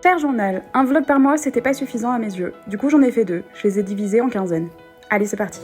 Cher journal, un vlog par mois c'était pas suffisant à mes yeux. Du coup j'en ai fait 2, je les ai divisés en quinzaines. Allez c'est parti.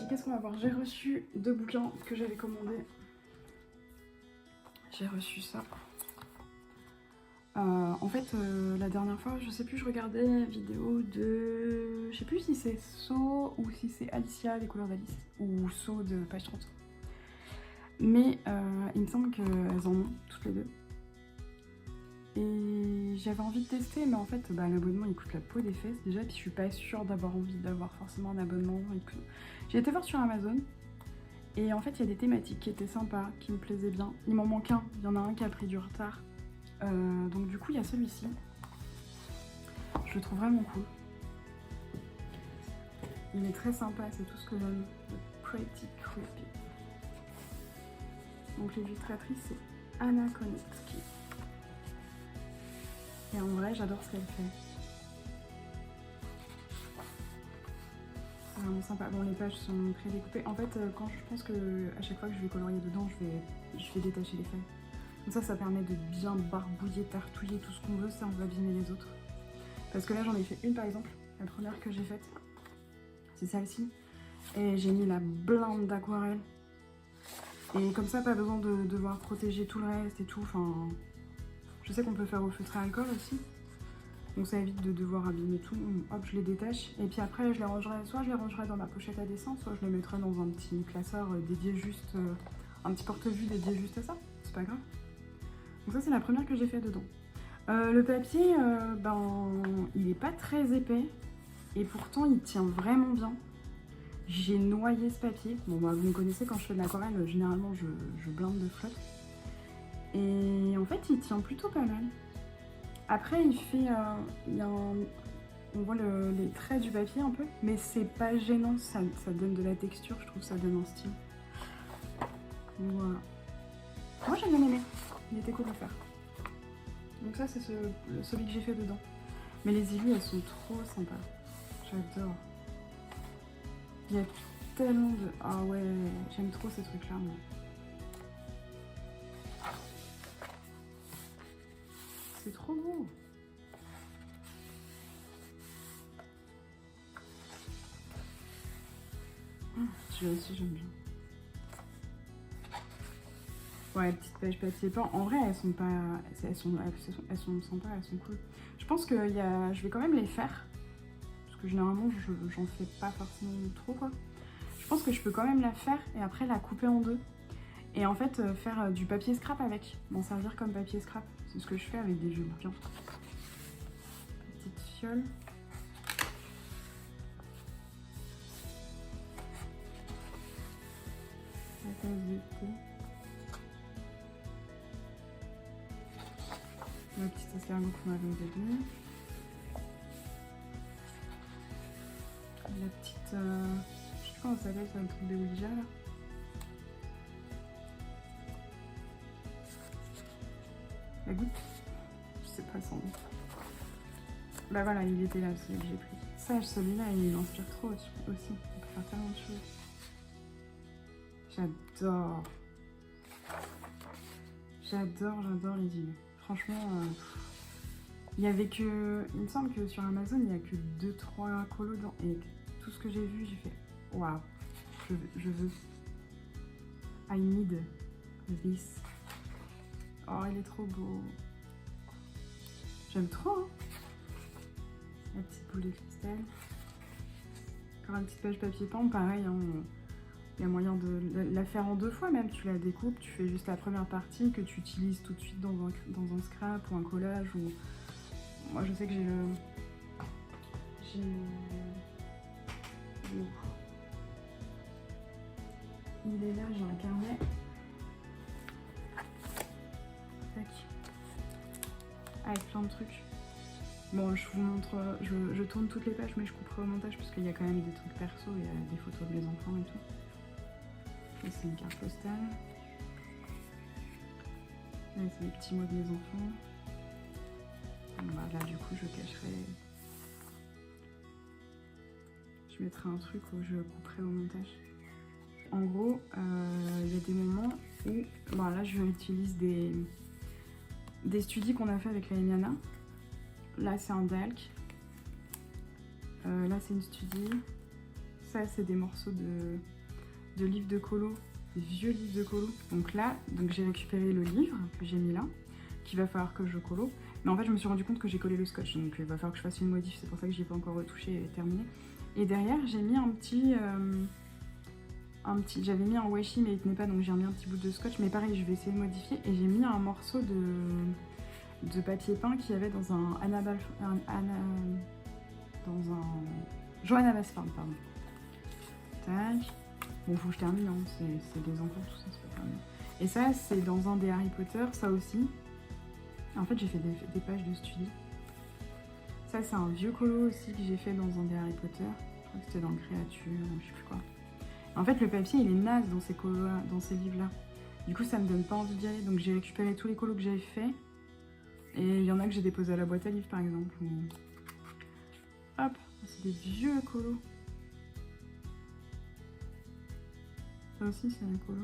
Qu'est-ce qu'on va voir? J'ai reçu 2 bouquins que j'avais commandés. J'ai reçu ça. En fait, la dernière fois, je sais plus, je regardais une vidéo de... Je sais plus si c'est So ou si c'est Alicia, les couleurs d'Alice, ou So de page 30. Mais il me semble qu'elles en ont, toutes les deux. Et j'avais envie de tester, mais en fait, l'abonnement il coûte la peau des fesses déjà, puis je suis pas sûre d'avoir envie d'avoir forcément un abonnement. J'ai été voir sur Amazon, et en fait, il y a des thématiques qui étaient sympas, qui me plaisaient bien. Il m'en manque un, il y en a un qui a pris du retard. Donc du coup, il y a celui-ci. Je le trouve vraiment cool. Il est très sympa, c'est tout ce que j'aime. Pretty Creepy. Donc l'illustratrice, c'est Anna Konitsky. Et en vrai, j'adore ce qu'elle fait. C'est vraiment sympa. Bon, les pages sont pré-découpées. En fait, quand je pense que à chaque fois que je vais colorier dedans, je vais détacher les feuilles. Comme ça permet de bien barbouiller, tartouiller tout ce qu'on veut sans abîmer les autres. Parce que là, j'en ai fait une par exemple. La première que j'ai faite, c'est celle-ci. Et j'ai mis la blinde d'aquarelle. Et comme ça, pas besoin de devoir protéger tout le reste et tout. Enfin, je sais qu'on peut faire au feutre à alcool aussi. Donc ça évite de devoir abîmer tout. Hop, je les détache. Et puis après, je les rangerai, soit je les rangerai dans ma pochette à dessin, soit je les mettrai dans un petit classeur dédié juste, un petit porte-vue dédié juste à ça. C'est pas grave. Donc ça, c'est la première que j'ai fait dedans. Le papier, il est pas très épais. Et pourtant, il tient vraiment bien. J'ai noyé ce papier. Bon, vous me connaissez, quand je fais de l'aquarelle, généralement, je blinde de flotte. Et en fait, il tient plutôt pas mal. Après, il fait... on voit les traits du papier un peu, mais c'est pas gênant, ça donne de la texture, je trouve, ça donne un style. Donc, voilà. Moi, j'ai bien aimé. Il était cool à faire. Donc ça, c'est celui que j'ai fait dedans. Mais les illus, elles sont trop sympas. J'adore. Il y a tellement de... Ah ouais, j'aime trop ces trucs-là, moi. C'est trop beau. Celui-là aussi, j'aime bien. Ouais, petites pages papier peint. En vrai, elles sont pas... Elles sont sympas, elles sont cool. Je pense que je vais quand même les faire. Parce que généralement, j'en fais pas forcément trop, quoi. Je pense que je peux quand même la faire et après la couper en deux. Et en fait, faire du papier scrap avec. M'en servir comme papier scrap. C'est ce que je fais avec des vieux bouquins. Petite fiole. La tasse de thé. Le petit escargot qu'on avait au début. La petite... je sais pas comment ça s'appelle, c'est un truc de Ouija là. La goutte, je sais pas son nom. Bah voilà, il était là, celui que j'ai pris. Ça, celui-là, il m'inspire trop aussi. On peut faire tellement de choses. J'adore. J'adore les îles. Franchement, il y avait que... Il me semble que sur Amazon, il n'y a que 2-3 colos dedans. Et tout ce que j'ai vu, j'ai fait waouh, je veux. I need this. Oh, il est trop beau. J'aime trop, hein. La petite boule de cristal. Encore une petite page papier peint, pareil, hein. Il y a moyen de la faire en 2 fois même. Tu la découpes, tu fais juste la première partie que tu utilises tout de suite dans un scrap ou un collage. Ou... Moi, je sais que j'ai le... Il est là, j'ai un carnet. Tac. Avec plein de trucs. Bon, je vous montre, je tourne toutes les pages, mais je couperai au montage parce qu'il y a quand même des trucs perso, il y a des photos de mes enfants et tout. Et c'est une carte postale. Là, c'est les petits mots de mes enfants. Bah, là, du coup, je cacherai. Je mettrai un truc où je couperai au montage. En gros, il y a des moments où, bon, là, je utilise des studis qu'on a fait avec la Emiana. Là, c'est un Dalk. Là, c'est une studie. Ça, c'est des morceaux de livres de colo, des vieux livres de colo. Donc là, j'ai récupéré le livre que j'ai mis là, qu'il va falloir que je colo. Mais en fait, je me suis rendu compte que j'ai collé le scotch, donc il va falloir que je fasse une modif. C'est pour ça que j'ai pas encore retouché et terminé. Et derrière, j'ai mis un petit, j'avais mis un washi, mais il tenait pas, donc j'ai mis un petit bout de scotch. Mais pareil, je vais essayer de modifier. Et j'ai mis un morceau de papier peint qu'il y avait dans un Johanna Basford, pardon. Tac. Bon, faut que je termine, hein. C'est des enfants, tout ça, c'est pas terminé. Et ça, c'est dans un des Harry Potter, ça aussi. En fait, j'ai fait des pages de studi. Ça, c'est un vieux colo aussi que j'ai fait dans un des Harry Potter. Je crois que c'était dans le Créature, je sais plus quoi. En fait, le papier, il est naze dans ces colos-là, dans ces livres-là. Du coup, ça me donne pas envie d'y aller. Donc, j'ai récupéré tous les colos que j'avais fait. Et il y en a que j'ai déposé à la boîte à livres, par exemple. Hop, c'est des vieux colos. Ça aussi, c'est un colo.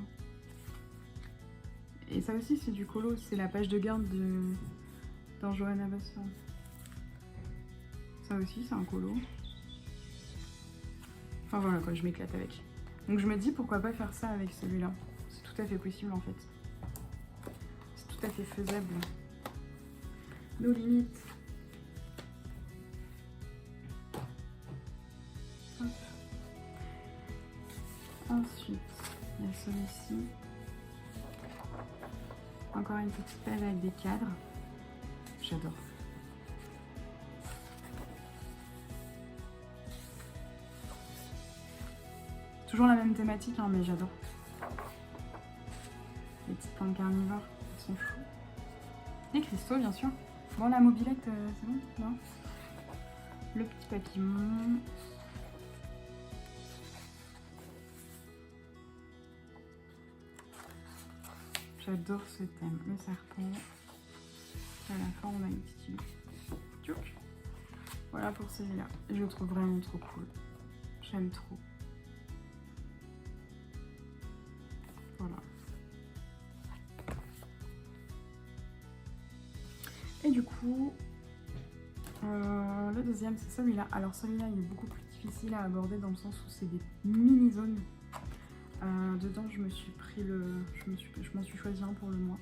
Et ça aussi, c'est du colo. C'est la page de garde dans Johanna Basford. Ça aussi, c'est un colo. Enfin voilà quoi, je m'éclate avec. Donc je me dis pourquoi pas faire ça avec celui-là. C'est tout à fait possible en fait. C'est tout à fait faisable. Nos limites. Hop. Ensuite, il y a celui-ci. Encore une petite page avec des cadres. J'adore. Toujours la même thématique, hein, mais j'adore. Les petites plantes carnivores, elles sont fous. Les cristaux, bien sûr. Bon, la mobilette, c'est bon, non? Le petit papillon. J'adore ce thème, le serpent. À la fin, on a une petite île. Voilà pour celui-là. Je le trouve vraiment trop cool. J'aime trop. Voilà. Et du coup, le deuxième, c'est celui-là. Alors celui-là, il est beaucoup plus difficile à aborder dans le sens où c'est des mini-zones. Dedans, je m'en suis choisi un pour le mois.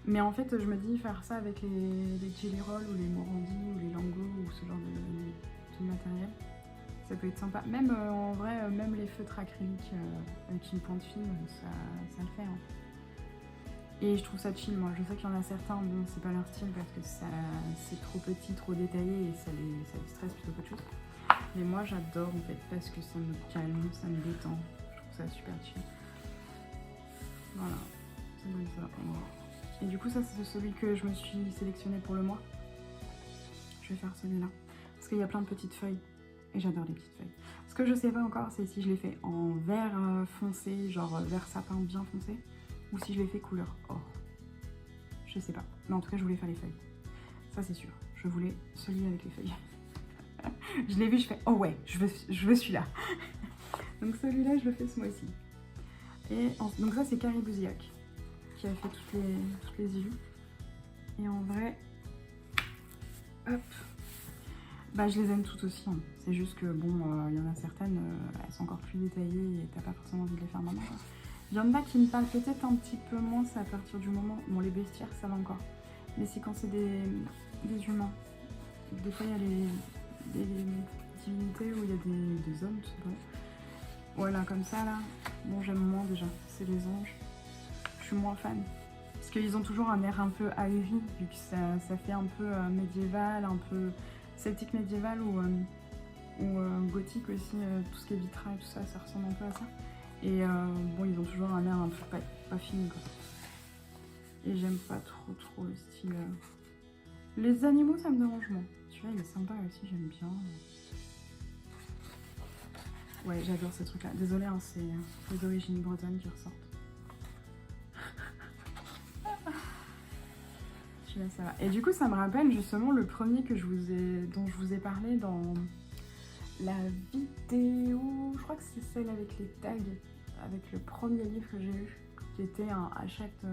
Mais en fait, je me dis faire ça avec les jelly rolls ou les morandi ou les lango ou ce genre de matériel. Ça peut être sympa. Même en vrai, même les feutres acryliques avec une pointe fine, ça le fait. Hein. Et je trouve ça chill, moi. Je sais qu'il y en a certains, bon, c'est pas leur style parce que c'est trop petit, trop détaillé et ça les stresse plutôt qu'autre chose. Mais moi, j'adore en fait parce que ça me calme, ça me détend. Je trouve ça super chill. Voilà, ça donne ça. Et du coup, ça, c'est celui que je me suis sélectionné pour le mois. Je vais faire celui-là. Parce qu'il y a plein de petites feuilles. Et j'adore les petites feuilles. Ce que je sais pas encore, c'est si je l'ai fait en vert foncé, genre vert sapin bien foncé, ou si je l'ai fait couleur or. je sais pas. Mais en tout cas, je voulais faire les feuilles. Ça, c'est sûr. Je voulais celui avec les feuilles. Je l'ai vu, je fais, oh ouais, je veux celui-là. Donc celui-là, je le fais ce mois-ci. Donc ça, c'est Carrie Bouzillac qui a fait toutes les illus. Et en vrai, hop, bah je les aime toutes aussi. Hein. C'est juste que bon, il y en a certaines, elles sont encore plus détaillées et t'as pas forcément envie de les faire maintenant. Il y en a qui me parlent peut-être un petit peu moins, c'est à partir du moment, bon les bestiaires ça va encore. Mais c'est quand c'est des humains. Des fois il y a des divinités où il y a des hommes, tout simplement. Voilà, comme ça là, bon j'aime moins déjà, c'est les anges. Je suis moins fan. Parce qu'ils ont toujours un air un peu ahuri, vu que ça fait un peu médiéval, un peu celtique médiéval ou gothique aussi, tout ce qui est vitrail, tout ça, ça ressemble un peu à ça. Et bon, ils ont toujours un air un peu pas fini quoi. Et j'aime pas trop le style. Les animaux, ça me dérange moins. Celui-là, il est sympa aussi, j'aime bien. Ouais, j'adore ce truc-là. Désolée, hein, c'est les origines bretonnes qui ressortent. Celui-là, ça va. Et du coup, ça me rappelle justement le premier dont je vous ai parlé dans la vidéo. Je crois que c'est celle avec les tags, avec le premier livre que j'ai eu, qui était un Hachette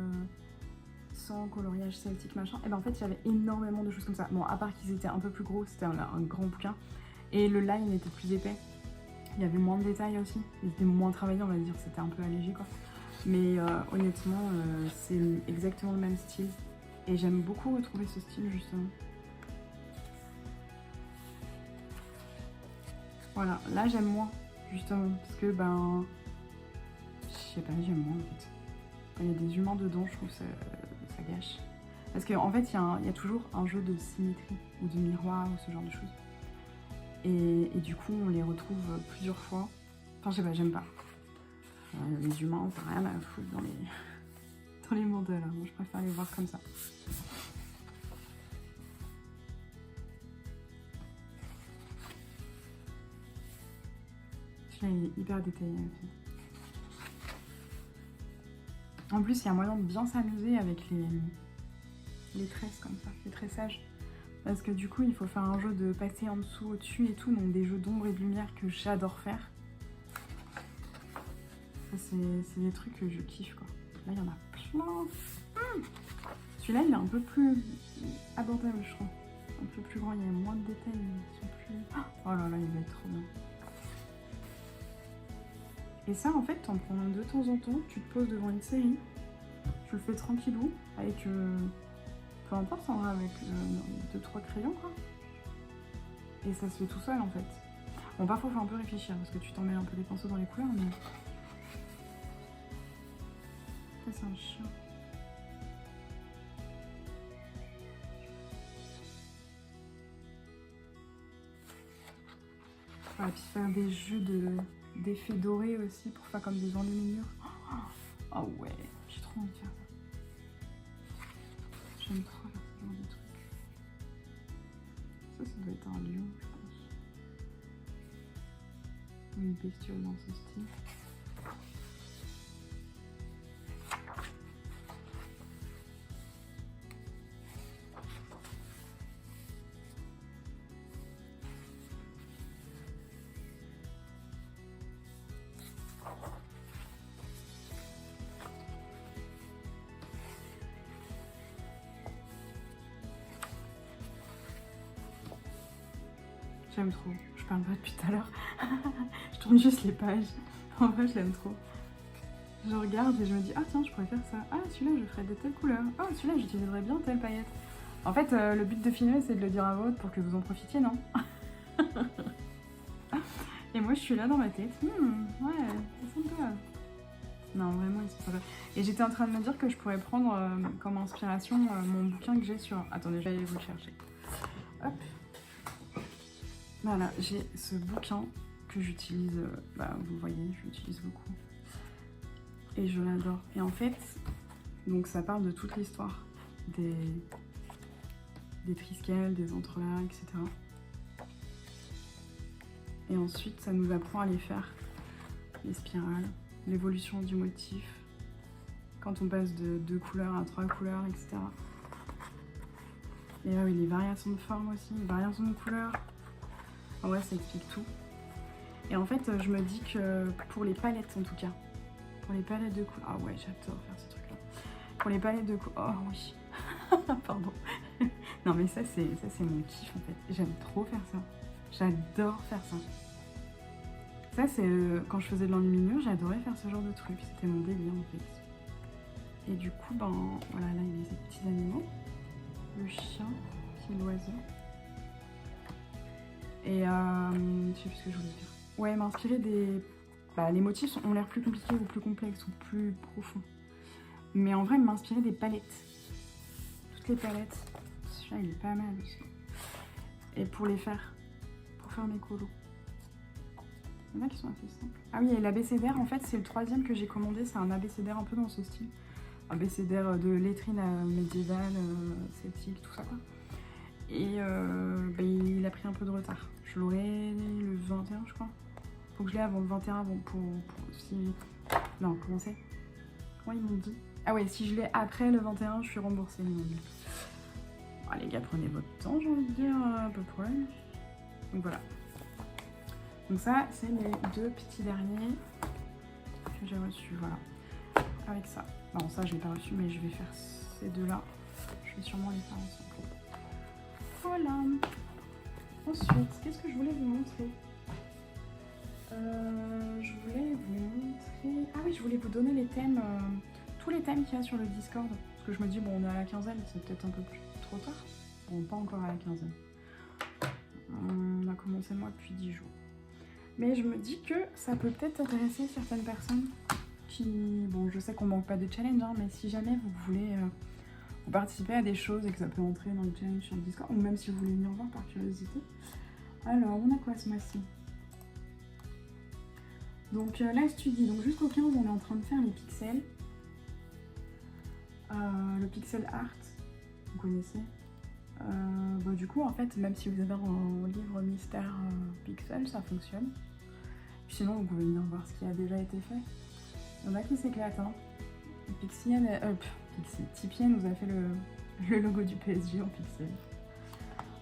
sans coloriage celtique machin. Et ben en fait, il y avait énormément de choses comme ça. Bon, à part qu'ils étaient un peu plus gros, c'était un grand bouquin. Et le line était plus épais. Il y avait moins de détails aussi. Il était moins travaillé, on va dire. C'était un peu allégé, quoi. Mais honnêtement, c'est exactement le même style. Et j'aime beaucoup retrouver ce style, justement. Voilà, là, j'aime moins, justement. Parce que, ben... Je sais pas, j'aime moins, en fait. Quand il y a des humains dedans, je trouve ça gâche. Parce qu'en fait, il y a toujours un jeu de symétrie, ou de miroir, ou ce genre de choses. Et du coup, on les retrouve plusieurs fois. Enfin, je sais pas, j'aime pas. Les humains, ça n'a rien à foutre dans les modèles. Hein. Moi, je préfère les voir comme ça. Celui-là, il est hyper détaillé aussi. En plus, il y a moyen de bien s'amuser avec les tresses comme ça, les tressages. Parce que du coup, il faut faire un jeu de passer en dessous, au-dessus et tout, donc des jeux d'ombre et de lumière que j'adore faire. C'est des trucs que je kiffe, quoi. Là, il y en a plein. Celui-là, il est un peu plus abordable, je trouve. Un peu plus grand, il y a moins de détails, ils sont plus... Oh là là, il va être trop bien. Et ça, en fait, t'en prends de temps en temps, tu te poses devant une série, tu le fais tranquillou, avec... peu importe, en vrai, avec 2-3 crayons, quoi. Et ça se fait tout seul, en fait. Bon, parfois, il faut un peu réfléchir, parce que tu t'en mets un peu des pinceaux dans les couleurs, mais... Ça, c'est un chien. Voilà, puis faire des jeux d'effets dorés aussi, pour faire comme des enluminures. Oh ouais, j'ai trop envie de faire ça. J'aime trop faire ce genre de trucs. Ça doit être un lion, je pense. Une bestiole dans ce style. J'aime trop. Je parle pas depuis tout à l'heure. Je tourne juste les pages. En vrai, je l'aime trop. Je regarde et je me dis, ah tiens, je pourrais faire ça. Ah, celui-là, je ferais de telle couleur. Ah, celui-là, j'utiliserais bien telle paillette. En fait, le but de filmer, c'est de le dire à voix haute pour que vous en profitiez, non? Et moi, je suis là dans ma tête. Ouais, c'est sympa. Non, vraiment, ils sont sympas. Et j'étais en train de me dire que je pourrais prendre comme inspiration mon bouquin que j'ai sur... Attendez, je vais aller vous le chercher. Hop. Voilà, j'ai ce bouquin que j'utilise, vous voyez, je l'utilise beaucoup. Et je l'adore. Et en fait, donc ça parle de toute l'histoire des triskel, des entrelacs, etc. Et ensuite, ça nous apprend à les faire, les spirales, l'évolution du motif, quand on passe de 2 couleurs à 3 couleurs, etc. Et là, oui, les variations de forme aussi, les variations de couleurs. En vrai, ça explique tout. Et en fait, je me dis que pour les palettes, en tout cas, pour les palettes de couleurs... Ah ouais, j'adore faire ce truc-là. Pour les palettes de couleurs... Oh oui. Pardon. Non, mais ça, c'est mon kiff, en fait. J'aime trop faire ça. J'adore faire ça. Ça, c'est quand je faisais de l'enluminure, j'adorais faire ce genre de truc. C'était mon délire, en fait. Et du coup, ben, voilà, là, il y a ces petits animaux. Le chien, c'est l'oiseau. Et je sais plus ce que je voulais dire. Ouais, m'inspirer des... Bah, les motifs ont l'air plus compliqués ou plus complexes ou plus profonds. Mais en vrai, m'inspirer des palettes. Toutes les palettes. Celui-là, il est pas mal aussi. Et pour les faire. Pour faire mes colos. Il y en a qui sont assez simples. Ah oui, et l'abécédaire, en fait, c'est le 3e que j'ai commandé. C'est un abécédaire un peu dans ce style. Abécédaire de lettrine médiévale, celtique, tout ça, quoi. Et bah, il a pris un peu de retard. Je l'aurai le 21, je crois. Faut que je l'ai avant le 21, bon, pour si... Non, comment c'est? Comment ils m'ont dit? Ah ouais, si je l'ai après le 21, je suis remboursée. Oh, les gars, prenez votre temps, j'ai envie de dire, à peu près. Donc voilà. Donc ça, c'est les 2 petits derniers que j'ai reçus, voilà. Avec ça. Non, ça, je l'ai pas reçu, mais je vais faire ces 2-là. Je vais sûrement les faire ensemble. Voilà. Ensuite, qu'est-ce que je voulais vous montrer? Je voulais vous montrer... Ah oui, je voulais vous donner les thèmes, tous les thèmes qu'il y a sur le Discord. Parce que je me dis, bon, on est à la quinzaine, c'est peut-être un peu plus trop tard. Bon, pas encore à la quinzaine. On a commencé le mois depuis 10 jours. Mais je me dis que ça peut peut-être intéresser certaines personnes qui... Bon, je sais qu'on manque pas de challenge, hein, mais si jamais vous voulez vous participer à des choses et que ça peut entrer dans le challenge sur le Discord, ou même si vous voulez venir voir par curiosité. Alors, on a quoi ce mois-ci? Donc là, je te dis, donc jusqu'au 15, on est en train de faire les pixels. Le pixel art, vous connaissez. Bah, du coup, en fait, même si vous avez un livre mystère pixel, ça fonctionne. Puis sinon, vous pouvez venir voir ce qui a déjà été fait. Il y en a qui s'éclatent, hein. Tipeee nous a fait le logo du PSG en pixel.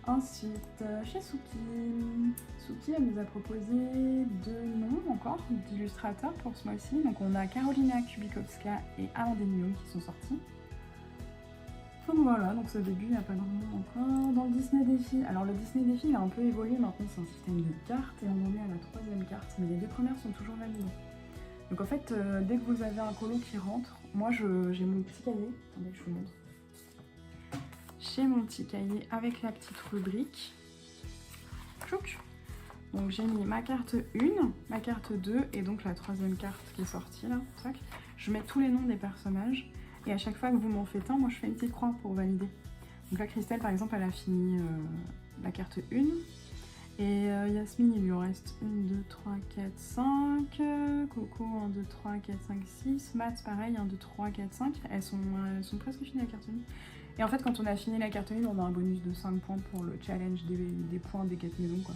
Ensuite, chez Suki, elle nous a proposé 2 noms encore d'illustrateurs pour ce mois-ci. Donc on a Karolina Kubikowska et Alain Desniaux qui sont sortis. Donc voilà, donc ce début, il n'y a pas normalement encore. Dans le Disney Défi, alors le Disney Défi il a un peu évolué, maintenant c'est un système de cartes et on en est à la 3e carte, mais les 2 premières sont toujours validées. Donc en fait, dès que vous avez un colo qui rentre, moi j'ai mon petit cahier, attendez que je vous montre. J'ai mon petit cahier avec la petite rubrique. Tchouc. Donc j'ai mis ma carte 1, ma carte 2 et donc la 3e carte qui est sortie là. Tac. Je mets tous les noms des personnages et à chaque fois que vous m'en faites un, moi je fais une petite croix pour valider. Donc là Christelle par exemple elle a fini la carte 1 et Yasmine il lui en reste 1, 2, 3, 4, 5. Coco 1, 2, 3, 4, 5, 6. Matt pareil 1, 2, 3, 4, 5. Elles sont presque finies la carte 1. Et en fait, quand on a fini la carte 1, on a un bonus de 5 points pour le challenge des points des 4 maisons, quoi.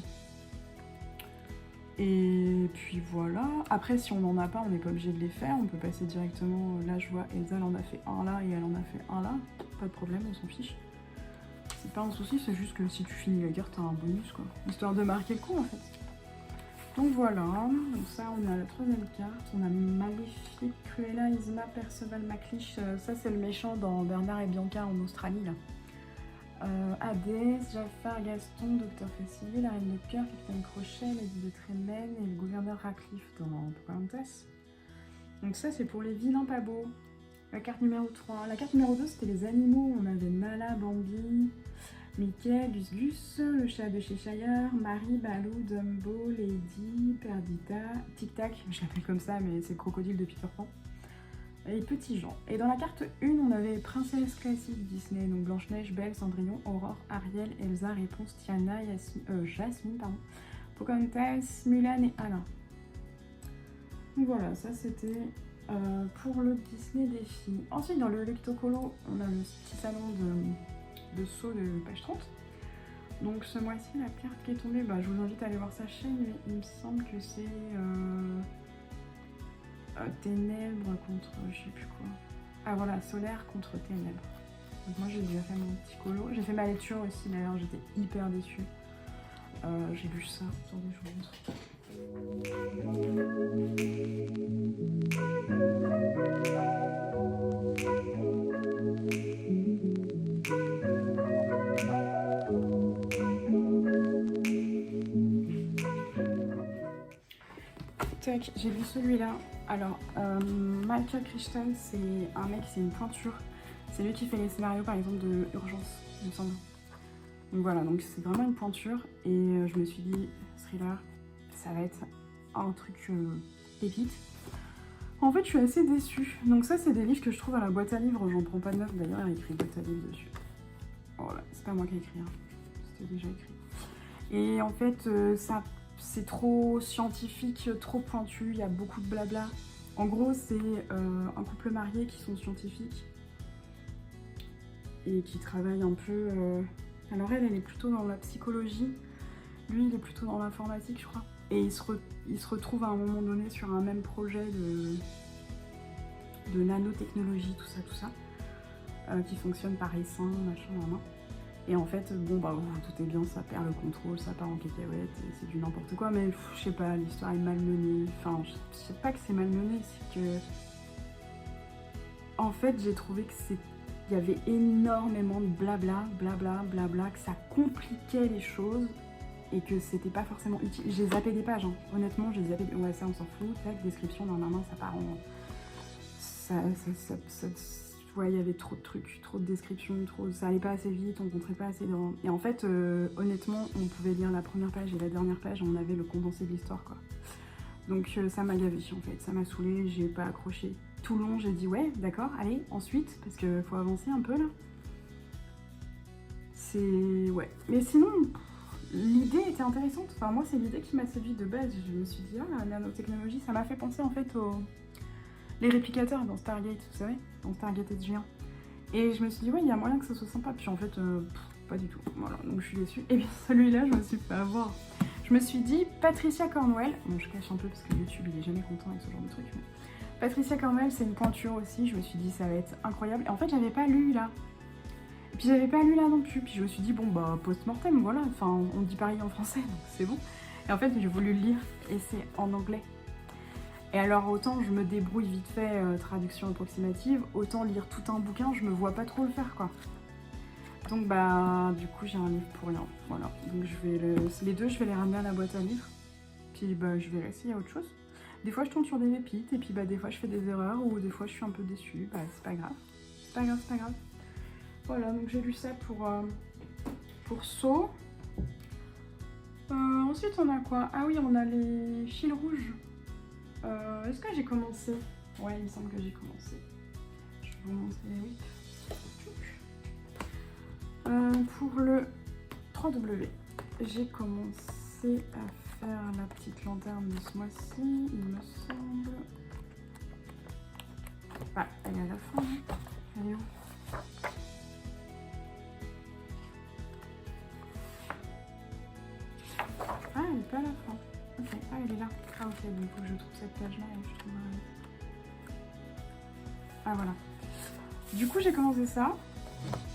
Et puis voilà. Après, si on n'en a pas, on n'est pas obligé de les faire. On peut passer directement. Là, je vois Elsa, elle en a fait un là et elle en a fait un là. Pas de problème, on s'en fiche. C'est pas un souci, c'est juste que si tu finis la carte, t'as un bonus, quoi. Histoire de marquer le coup, en fait. Donc voilà, donc ça on a la 3e carte, on a Maléfique, Cruella, Isma, Perceval, McLeish, ça c'est le méchant dans Bernard et Bianca en Australie là. Hadès, Jafar, Gaston, Docteur Facile, la Reine de Cœur, Capitaine Crochet, Lady de Tremaine et le gouverneur Radcliffe dans Pocahontas. Donc ça c'est pour les vilains pas beaux. La carte numéro 3. La carte numéro 2 c'était les animaux, on avait Nala, Bambi, Mickey, Gus Gus, le chat de Cheshire, Marie, Baloo, Dumbo, Lady, Perdita, Tic Tac, je l'appelle comme ça mais c'est le crocodile de Peter Pan, et Petit Jean. Et dans la carte 1, on avait princesse classique Disney, donc Blanche-Neige, Belle, Cendrillon, Aurore, Ariel, Elsa, Réponse, Tiana, Jasmine, pardon, Pocahontas, Mulan et Alain. Donc voilà, ça c'était pour le Disney Défi. Ensuite, dans le Lectocolo, on a le petit salon de saut de page 30. Donc ce mois-ci, la carte qui est tombée, bah, je vous invite à aller voir sa chaîne, mais il me semble que c'est Ténèbres contre je sais plus quoi. Ah voilà, solaire contre ténèbres. Donc moi j'ai déjà fait mon petit colo. J'ai fait ma lecture aussi d'ailleurs, j'étais hyper déçue. J'ai lu ça, attendez je vous montre. Tac, j'ai lu celui-là. Alors, Michael Crichton, c'est un mec, c'est une pointure. C'est lui qui fait les scénarios par exemple de Urgence, il me semble. Donc voilà, donc c'est vraiment une pointure. Et je me suis dit, thriller, ça va être un truc pépite. En fait, je suis assez déçue. Donc ça, c'est des livres que je trouve à la boîte à livres. J'en prends pas de neuf, d'ailleurs, il y a écrit boîte à livres dessus. Voilà, c'est pas moi qui ai écrit, hein. C'était déjà écrit. Et en fait, ça, c'est trop scientifique, trop pointu, il y a beaucoup de blabla. En gros, c'est un couple marié qui sont scientifiques et qui travaillent un peu... Alors elle est plutôt dans la psychologie, lui, il est plutôt dans l'informatique, je crois. Et ils se retrouvent à un moment donné sur un même projet de nanotechnologie, tout ça, qui fonctionne par essaim, machin, machin. Et en fait, bon bah vous vous doutez bien, ça perd le contrôle, ça part en cacahuète, et c'est du n'importe quoi, mais je sais pas, l'histoire est malmenée. Enfin, je sais pas que c'est malmené, c'est que... En fait, j'ai trouvé que il y avait énormément de blabla, que ça compliquait les choses, et que c'était pas forcément utile. J'ai zappé des pages, hein. Honnêtement, j'ai zappé... Ouais, ça on s'en fout, tac, description, normalement ça part en... Ouais, il y avait trop de trucs, trop de descriptions, ça allait pas assez vite, on rentrait pas assez dans... Et en fait, honnêtement, on pouvait lire la première page et la dernière page, on avait le condensé de l'histoire, quoi. Donc ça m'a gavé, en fait, ça m'a saoulée, j'ai pas accroché. Tout le long, j'ai dit ouais, d'accord, allez, ensuite, parce que faut avancer un peu, là. C'est... ouais. Mais sinon, l'idée était intéressante. Enfin, moi, c'est l'idée qui m'a séduit de base. Je me suis dit, ah, la nanotechnologie, ça m'a fait penser, en fait, les réplicateurs dans Stargate, vous savez, dans Stargate SG1. Et je me suis dit, ouais, il y a moyen que ça soit sympa. Puis en fait, pas du tout. Voilà, donc je suis déçue. Et bien celui-là, je me suis fait avoir. Je me suis dit, Patricia Cornwell, bon, je cache un peu parce que YouTube, il est jamais content avec ce genre de truc. Mais... Patricia Cornwell, c'est une pointure aussi. Je me suis dit, ça va être incroyable. Et en fait, j'avais pas lu là. Et puis j'avais pas lu là non plus. Puis je me suis dit, bon, bah, post-mortem, voilà. Enfin, on dit pareil en français, donc c'est bon. Et en fait, j'ai voulu le lire. Et c'est en anglais. Et alors autant je me débrouille vite fait, traduction approximative, autant lire tout un bouquin, je me vois pas trop le faire, quoi. Donc bah du coup j'ai un livre pour rien, voilà. Donc je vais les deux, je vais les ramener à la boîte à livres, puis bah je verrai s'il y a autre chose. Des fois je tombe sur des pépites, et puis bah des fois je fais des erreurs, ou des fois je suis un peu déçue, bah c'est pas grave. C'est pas grave, c'est pas grave. Voilà, donc j'ai lu ça pour Saw. Ensuite on a quoi? Ah oui, on a les fils rouges. Est-ce que j'ai commencé? Ouais, il me semble que j'ai commencé. Je vais vous montrer, oui. Pour le 3W, j'ai commencé à faire la petite lanterne de ce mois-ci, il me semble. Ah, elle est à la fin, hein. Elle est où? Ah, elle n'est pas à la fin. Ok, ah elle est là. Ah ok, donc il faut que je trouve cette page là et je trouverai. Ah voilà. Du coup j'ai commencé ça.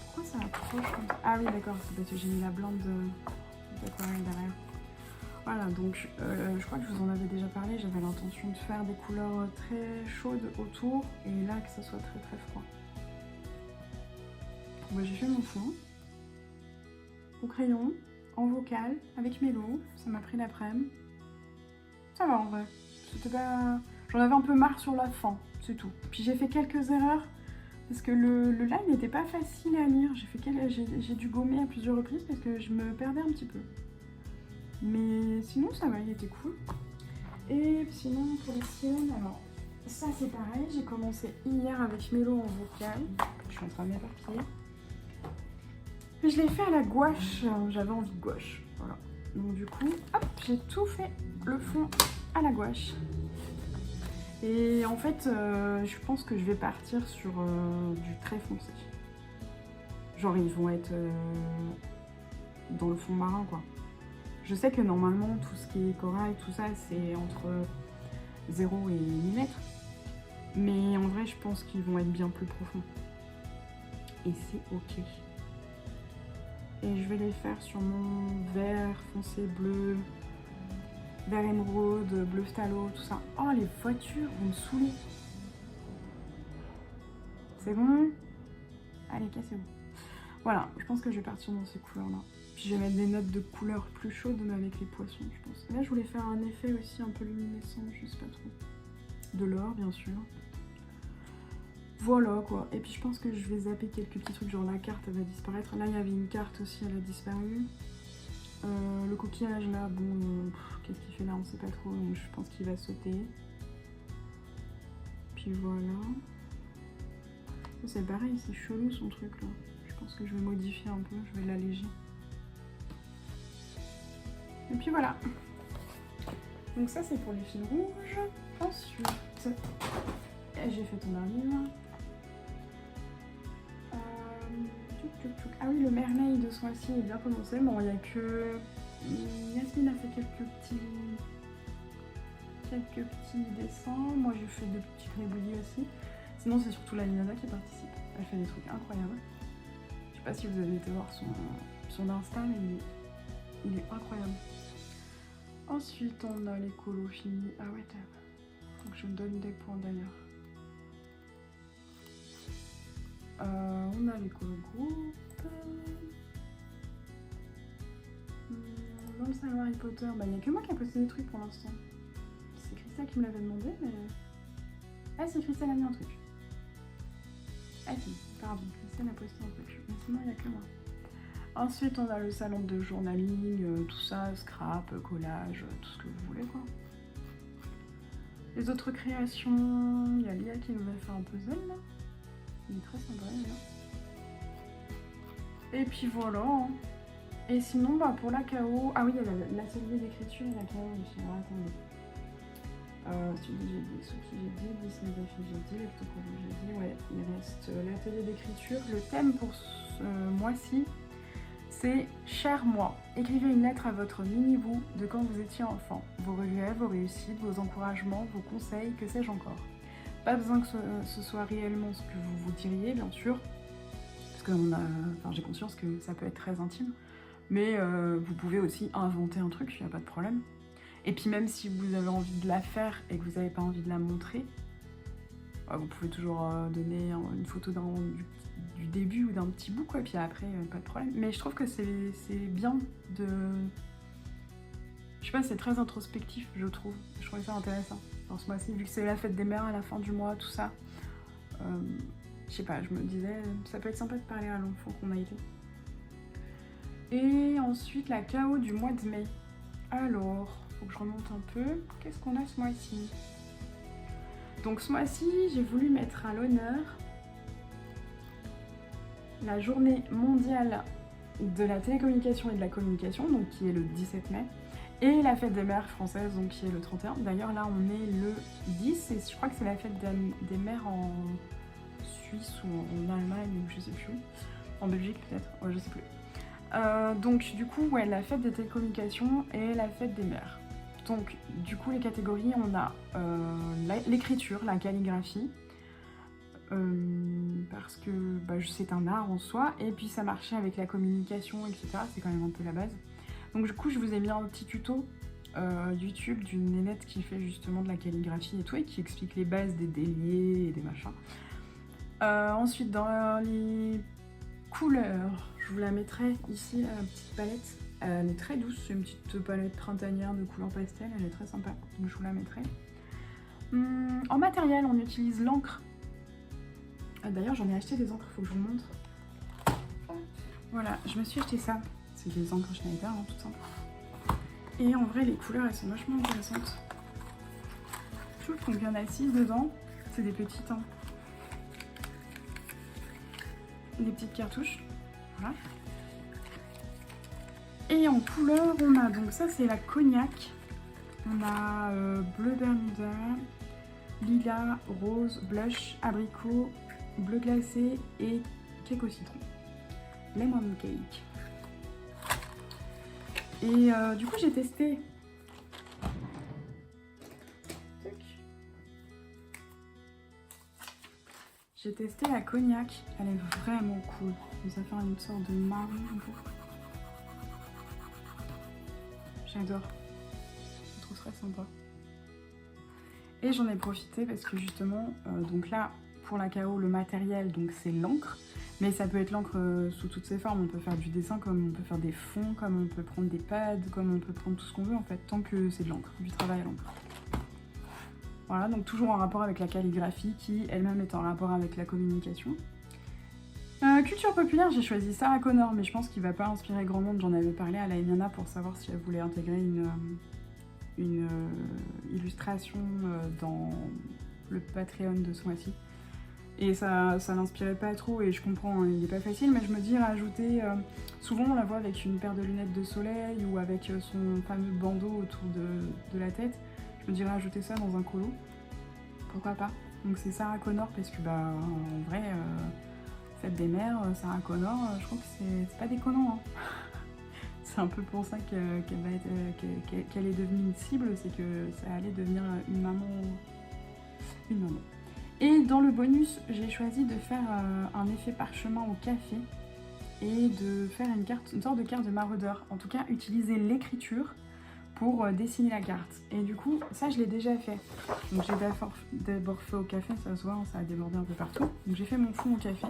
Pourquoi ça approche comme ça? Ah oui d'accord, c'est parce que j'ai mis la blinde d'aquarelle derrière. Voilà, donc je crois que je vous en avais déjà parlé, j'avais l'intention de faire des couleurs très chaudes autour et là que ça soit très très froid. Bah, j'ai fait mon fond au crayon, en vocal, avec Mélo, ça m'a pris l'après-midi. Ça va en vrai, c'était pas... J'en avais un peu marre sur la fin, c'est tout. Puis j'ai fait quelques erreurs, parce que le live n'était pas facile à lire. J'ai dû gommer à plusieurs reprises parce que je me perdais un petit peu. Mais sinon ça va, il était cool. Et sinon pour les siennes, alors ça c'est pareil, j'ai commencé hier avec Mélo en vocal. Je suis en train de m'éparpiller. Et je l'ai fait à la gouache, j'avais envie de gouache, voilà. Donc du coup, hop, j'ai tout fait le fond à la gouache. Et en fait, je pense que je vais partir sur du très foncé. Genre ils vont être dans le fond marin, quoi. Je sais que normalement, tout ce qui est corail, tout ça, c'est entre 0 et 8 mètres. Mais en vrai, je pense qu'ils vont être bien plus profonds. Et c'est ok. Et je vais les faire sur mon vert foncé bleu, vert émeraude, bleu phthalo, tout ça. Oh, les voitures vont me saouler. C'est bon? Allez, cassez-vous. Voilà, je pense que je vais partir dans ces couleurs-là. Puis je vais mettre des notes de couleurs plus chaudes, mais avec les poissons, je pense. Là, je voulais faire un effet aussi un peu luminescent, je sais pas trop. De l'or, bien sûr. Voilà, quoi. Et puis je pense que je vais zapper quelques petits trucs, genre la carte, elle va disparaître. Là, il y avait une carte aussi, elle a disparu. Le coquillage, là, bon, qu'est-ce qu'il fait là, on sait pas trop, donc je pense qu'il va sauter. Puis voilà. C'est pareil, c'est chelou son truc, là. Je pense que je vais modifier un peu, je vais l'alléger. Et puis voilà. Donc ça c'est pour les fils rouges. Ensuite, j'ai fait ton livre. Ah oui, le mermaid de ce mois-ci est bien commencé. Bon, il n'y a que... Yasmine a fait quelques petits dessins. Moi j'ai fait des petits gribouillis aussi. Sinon c'est surtout la Linada qui participe. Elle fait des trucs incroyables. Je sais pas si vous avez été voir son Insta, mais il est incroyable. Ensuite, on a les colos finis. Ah ouais, faut que je me donne des points d'ailleurs. On a les colos groupes. Dans le salon Harry Potter, il n'y a que moi qui a posté des trucs pour l'instant. C'est Christelle qui me l'avait demandé, mais... Ah si, Christelle a mis un truc. Ah si, pardon, Christelle a posté un truc. Mais sinon, il n'y a que moi. Ensuite, on a le salon de journaling, tout ça, scrap, collage, tout ce que vous voulez, quoi. Les autres créations, il y a Lia qui nous a fait un puzzle, là. Il est très sympa, d'ailleurs. Et puis voilà. Hein. Et sinon, bah, pour la KO... Ah oui, il y a l'atelier d'écriture et la KO aussi. Alors, attendez. Celui que j'ai dit, ce que j'ai dit, Disney Daffy, j'ai dit, Lectoprovo, j'ai dit. Ouais, il reste l'atelier d'écriture. Le thème pour ce mois-ci, c'est « Cher moi, écrivez une lettre à votre mini-vous de quand vous étiez enfant. Vos regrets, vos réussites, vos encouragements, vos conseils, que sais-je encore. Pas besoin que ce soit réellement ce que vous vous diriez, bien sûr, parce que j'ai conscience que ça peut être très intime, mais vous pouvez aussi inventer un truc, il n'y a pas de problème. Et puis même si vous avez envie de la faire et que vous n'avez pas envie de la montrer, vous pouvez toujours donner une photo du début ou d'un petit bout, quoi, et puis après, pas de problème. Mais je trouve que c'est bien de... Je sais pas, c'est très introspectif, je trouve. Je trouvais ça intéressant. Dans ce mois-ci, vu que c'est la fête des mères à la fin du mois, tout ça. Je sais pas, je me disais, ça peut être sympa de parler à l'enfant qu'on a été. Et ensuite, la KO du mois de mai. Alors, faut que je remonte un peu. Qu'est-ce qu'on a ce mois-ci? Donc ce mois-ci, j'ai voulu mettre à l'honneur la journée mondiale de la télécommunication et de la communication, donc qui est le 17 mai, et la fête des mères françaises, donc qui est le 31. D'ailleurs là on est le 10, et je crois que c'est la fête des mères en Suisse ou en Allemagne, ou je sais plus où, en Belgique peut-être, ouais, je sais plus. Donc du coup, ouais, la fête des télécommunications et la fête des mères. Donc du coup les catégories, on a l'écriture, la calligraphie, parce que c'est un art en soi, et puis ça marchait avec la communication, etc. C'est quand même un peu la base. Donc du coup je vous ai mis un petit tuto YouTube d'une nénette qui fait justement de la calligraphie et tout, et qui explique les bases des déliés et des machins. Ensuite dans les couleurs, je vous la mettrai ici, la petite palette. Elle est très douce, c'est une petite palette printanière de couleur pastel, elle est très sympa, donc je vous la mettrai. En matériel, on utilise l'encre. D'ailleurs, j'en ai acheté des encres, faut que je vous montre. Voilà, je me suis acheté ça. C'est des encres Schneider, hein, tout simple. Et en vrai, les couleurs, elles sont vachement intéressantes. Je trouve qu'on vient assises dedans. C'est des petites, hein. Des petites cartouches. Voilà. Et en couleur, on a donc ça, c'est la cognac. On a bleu bermuda, lilas, rose, blush, abricot, bleu glacé et cake au citron. Lemon cake. Et du coup, j'ai testé. J'ai testé la cognac, elle est vraiment cool. Ça fait une sorte de marron un peu. J'adore. Je trouve très sympa. Et j'en ai profité parce que justement, donc là, pour la KO, le matériel, donc c'est l'encre. Mais ça peut être l'encre sous toutes ses formes. On peut faire du dessin, comme on peut faire des fonds, comme on peut prendre des pads, comme on peut prendre tout ce qu'on veut en fait, tant que c'est de l'encre, du travail à l'encre. Voilà, donc toujours en rapport avec la calligraphie qui elle-même est en rapport avec la communication. Culture populaire, j'ai choisi Sarah Connor, mais je pense qu'il va pas inspirer grand monde. J'en avais parlé à la Emiana pour savoir si elle voulait intégrer une illustration dans le Patreon de ce mois-ci. Et ça l'inspirait pas trop, et je comprends, hein, il est pas facile, mais je me dis rajouter... souvent on la voit avec une paire de lunettes de soleil ou avec son fameux bandeau autour de la tête. Je me dirais rajouter ça dans un colo. Pourquoi pas? Donc c'est Sarah Connor parce que bah en vrai, fête des mères, Sarah Connor, je crois que c'est pas déconnant. Hein. C'est un peu pour ça qu'elle est devenue une cible, c'est que ça allait devenir une maman. Et dans le bonus, j'ai choisi de faire un effet parchemin au café et de faire une sorte de carte de maraudeur. En tout cas, utiliser l'écriture pour dessiner la carte. Et du coup, ça je l'ai déjà fait. Donc j'ai d'abord fait au café, ça se voit, ça a débordé un peu partout. Donc j'ai fait mon fond au café.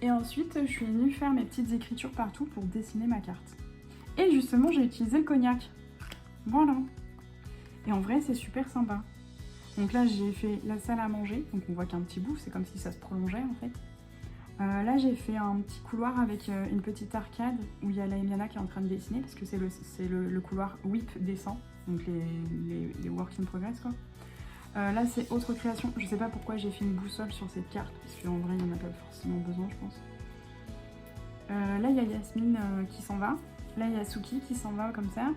Et ensuite, je suis venue faire mes petites écritures partout pour dessiner ma carte. Et justement, j'ai utilisé le cognac. Voilà. Et en vrai, c'est super sympa. Donc là, j'ai fait la salle à manger. Donc on voit qu'un petit bout, c'est comme si ça se prolongeait en fait. Là, j'ai fait un petit couloir avec une petite arcade où il y a la Emiana qui est en train de dessiner parce que c'est le couloir whip descend, donc les work in progress quoi. Là, c'est autre création. Je sais pas pourquoi j'ai fait une boussole sur cette carte parce qu'en vrai, il n'y en a pas forcément besoin, je pense. Là, il y a Yasmine qui s'en va. Là, il y a Suki qui s'en va comme ça.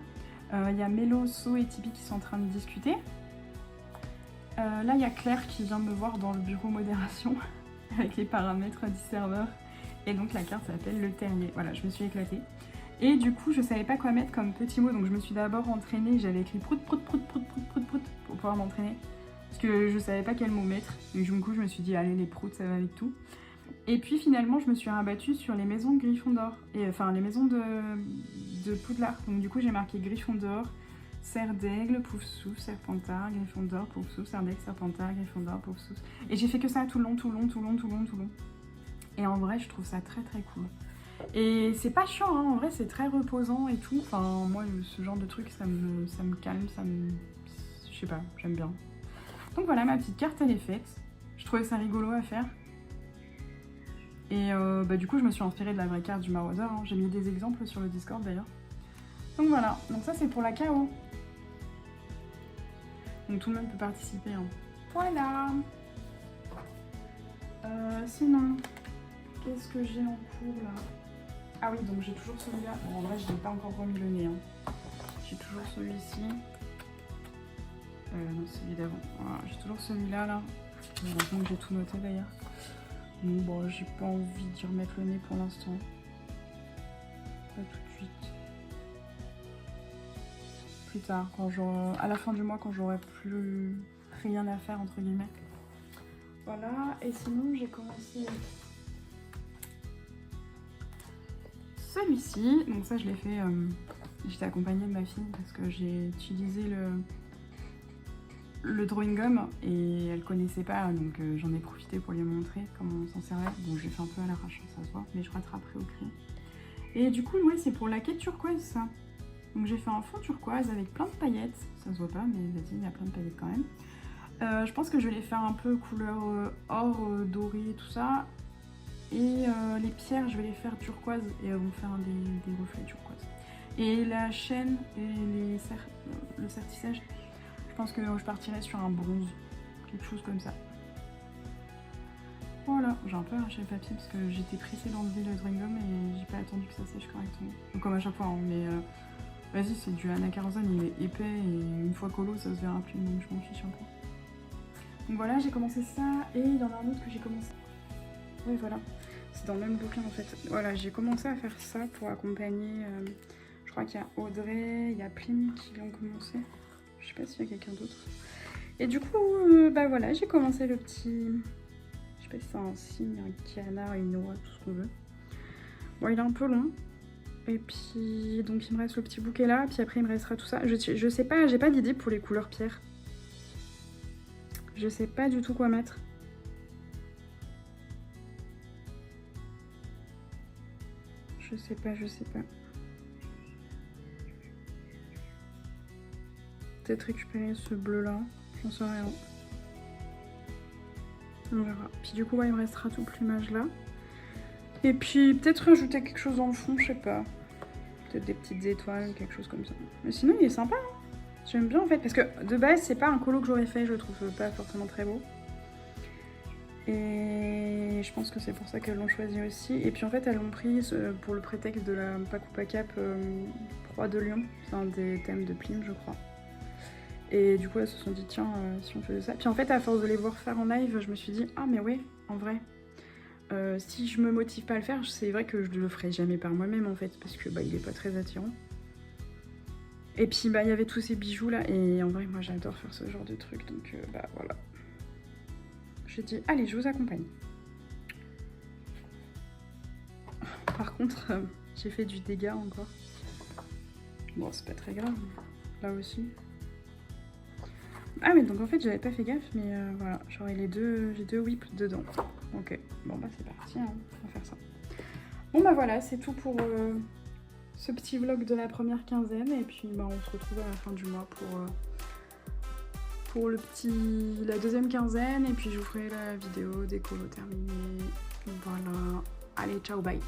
Il y a Mélo, So et Tipeee qui sont en train de discuter. Là, il y a Claire qui vient me voir dans le bureau modération avec les paramètres du serveur. Et donc, la carte s'appelle le terrier. Voilà, je me suis éclatée. Et du coup, je savais pas quoi mettre comme petit mot. Donc, je me suis d'abord entraînée. J'avais écrit prout, prout, prout, prout, prout, prout, prout pour pouvoir m'entraîner. Parce que je savais pas quel mot mettre. Et du coup, je me suis dit, allez, les proutes, ça va avec tout. Et puis, finalement, je me suis rabattue sur les maisons de Gryffondor. Et enfin, les maisons de Poudlard. Donc, du coup, j'ai marqué Gryffondor, Serre d'Aigle, Poufsouffle, Serpentard, Gryffondor, Poufsouffle, Serre d'Aigle, Serpentard, Gryffondor, Poufsouffle. Et j'ai fait que ça tout le long, tout le long, tout le long, tout le long, tout le long. Et en vrai, je trouve ça très très cool. Et c'est pas chiant, hein. En vrai, c'est très reposant et tout. Enfin, moi, ce genre de truc, ça me calme, je sais pas, j'aime bien. Donc voilà, ma petite carte, elle est faite. Je trouvais ça rigolo à faire. Et bah, du coup, je me suis inspirée de la vraie carte du maraudeur. Hein. J'ai mis des exemples sur le Discord d'ailleurs. Donc voilà, donc ça c'est pour la KO. Donc tout le monde peut participer. Hein. Voilà. Sinon, qu'est-ce que j'ai en cours là? Ah oui, donc j'ai toujours celui-là. Bon, en vrai, je n'ai pas encore remis le nez. Hein. J'ai toujours celui-ci. Non, celui d'avant. Voilà, j'ai toujours celui-là là. Maintenant que j'ai tout noté d'ailleurs. Bon, j'ai pas envie d'y remettre le nez pour l'instant. Pas tout de suite. Plus tard, à la fin du mois, quand j'aurai plus rien à faire entre guillemets. Voilà, et sinon j'ai commencé celui-ci. Donc ça je l'ai fait, j'étais accompagnée de ma fille parce que j'ai utilisé le drawing gum et elle connaissait pas, donc j'en ai profité pour lui montrer comment on s'en servait. Bon, je l'ai fait un peu à l'arrache, ça se voit, mais je rattraperai au crayon. Et du coup, ouais, c'est pour la quête turquoise ça. Donc j'ai fait un fond turquoise avec plein de paillettes. Ça se voit pas, mais vas-y, il y a plein de paillettes quand même. Je pense que je vais les faire un peu couleur or, doré et tout ça. Et les pierres, je vais les faire turquoise et elles vont faire des reflets turquoise. Et la chaîne et le sertissage, je pense que je partirai sur un bronze. Quelque chose comme ça. Voilà, j'ai un peu arraché le papier parce que j'étais pressée d'enlever le drawing gum et j'ai pas attendu que ça sèche correctement. Donc comme à chaque fois, hein, mais vas-y, c'est du Anna Carzon, il est épais et une fois colo, ça se verra plus, donc je m'en fiche un peu. Donc voilà, j'ai commencé ça et il y en a un autre que j'ai commencé. Oui, voilà, c'est dans le même bouquin en fait. Voilà, j'ai commencé à faire ça pour accompagner. Je crois qu'il y a Audrey, il y a Plim qui l'ont commencé. Je sais pas s'il y a quelqu'un d'autre. Et du coup, bah voilà, j'ai commencé le petit. Je sais pas si c'est un cygne, un canard, une oie, tout ce qu'on veut. Bon, il est un peu long. Et puis, donc il me reste le petit bouquet là, puis après il me restera tout ça. Je sais pas, j'ai pas d'idée pour les couleurs pierre. Je sais pas du tout quoi mettre. Je sais pas. Peut-être récupérer ce bleu là, j'en sais rien. On verra. Puis du coup, ouais, il me restera tout le plumage là. Et puis peut-être rajouter quelque chose dans le fond, je sais pas. Peut-être des petites étoiles, quelque chose comme ça. Mais sinon, il est sympa, hein. J'aime bien en fait, parce que de base, c'est pas un colo que j'aurais fait, je trouve pas forcément très beau. Et je pense que c'est pour ça qu'elles l'ont choisi aussi. Et puis en fait, elles l'ont pris pour le prétexte de la Pakupa Cap Roi de Lion. C'est un des thèmes de Plim, je crois. Et du coup, elles se sont dit, tiens, si on faisait ça. Puis en fait, à force de les voir faire en live, je me suis dit, ah mais ouais, en vrai, si je me motive pas à le faire, c'est vrai que je le ferai jamais par moi-même en fait, parce que bah, il est pas très attirant. Et puis bah il y avait tous ces bijoux là, et en vrai, moi j'adore faire ce genre de truc, donc bah voilà. J'ai dit, allez, je vous accompagne. Par contre, j'ai fait du dégât encore. Bon, c'est pas très grave, là aussi. Ah mais donc en fait j'avais pas fait gaffe, mais voilà, j'aurais j'ai deux whips dedans. Ok, bon bah c'est parti, hein, on va faire ça. Bon bah voilà, c'est tout pour ce petit vlog de la première quinzaine, et puis bah on se retrouve à la fin du mois pour la deuxième quinzaine, et puis je vous ferai la vidéo des colos terminés. Voilà, allez ciao, bye.